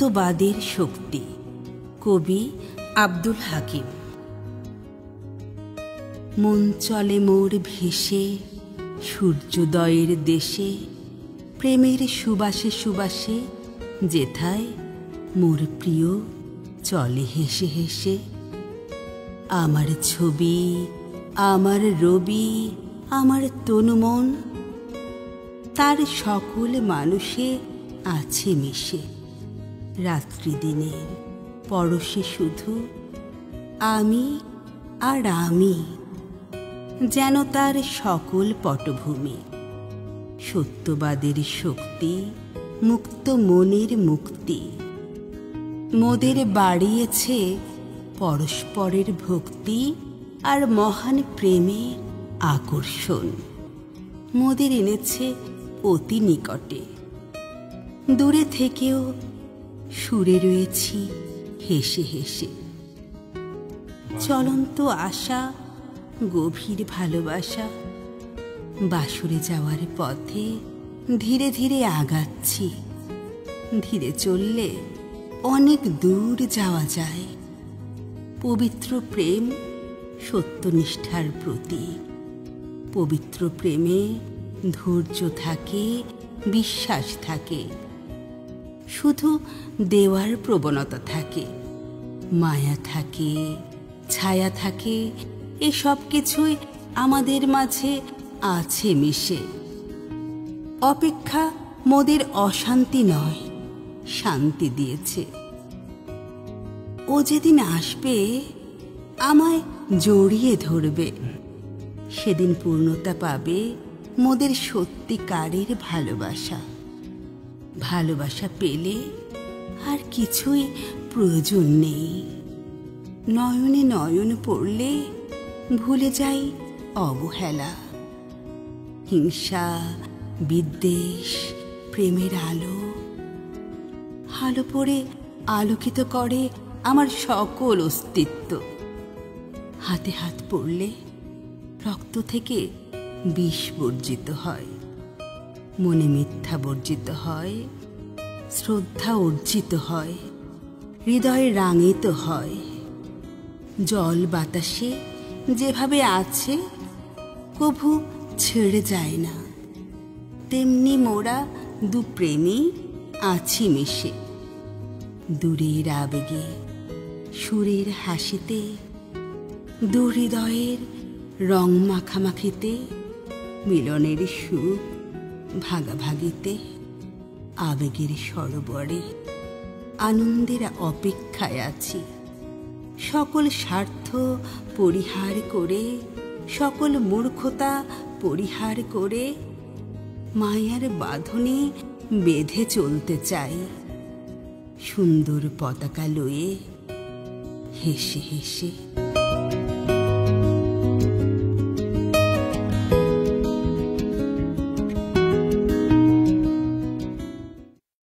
সত্যবাদের শক্তি। কবি আব্দুল হাকিম। মন চলে মোর ভেসে সূর্যোদয়ের দেশে, প্রেমের সুবাসে সুবাসে যেথায় মোর প্রিয় চলে হেসে হেসে। আমার ছবি, আমার রবি, আমার তনুমন, তার সকল মানুষে আছে মিশে। রাত্রি দিনের পরশে শুধু আমি আর আমি, যেন তার সকল পটভূমি। সত্যবাদের শক্তি, মুক্ত মনের মুক্তি, মোদের বাড়িয়েছে পরস্পরের ভক্তি আর মহান প্রেমের আকর্ষণ। মোদের এনেছে অতি নিকটে, দূরে থেকেও সুরে রয়েছি হেসে হেসে। চলন্ত আশা, গভীর ভালোবাসা, বাসরে যাওয়ার পথে ধীরে ধীরে আগাচ্ছি। ধীরে চললে অনেক দূর যাওয়া যায়। পবিত্র প্রেম সত্যনিষ্ঠার প্রতীক। পবিত্র প্রেমে ধৈর্য থাকে, বিশ্বাস থাকে, শুধু দেওয়ার প্রবণতা থাকে। মায়া থাকে, ছায়া থাকে, এসব কিছুই আমাদের মাঝে আছে মিশে। অপেক্ষা মোদের অশান্তি নয়, শান্তি দিয়েছে। ও যেদিন আসবে আমায় জড়িয়ে ধরবে, সেদিন পূর্ণতা পাবে মোদের সত্যিকারের ভালোবাসা। ভালোবাসা পেলে আর কিছুই প্রয়োজন নেই। নয়নে নয়ন পড়লে ভুলে যাই অবহেলা। হিংসা, বিদ্বেষ, প্রেমের আলো, আলো পড়ে আলোকিত করে আমার সকল অস্তিত্ব। হাতে হাত পড়লে রক্ত থেকে বিষ বর্জিত হয়, মনে মিথ্যা বর্জিত হয়, শ্রদ্ধা অর্জিত হয়, হৃদয় রাঙিত হয়। জল বাতাসে যেভাবে আছে কভু ছেড়ে যায় না, তেমনি মোরা দু প্রেমী আছি মিশে। দূরের আবেগে, সুরের হাসিতে, দু হৃদয়ের রং মাখামাখিতে, মিলনের সুখ ভাগাভাগিতে, আবেগের সরোবরে আনন্দের অপেক্ষায় আছি। সকল স্বার্থ পরিহার করে, সকল মূর্খতা পরিহার করে, মায়ার বাঁধনে বেঁধে চলতে চাই। সুন্দর পতাকা লয়ে হেসে হেসে।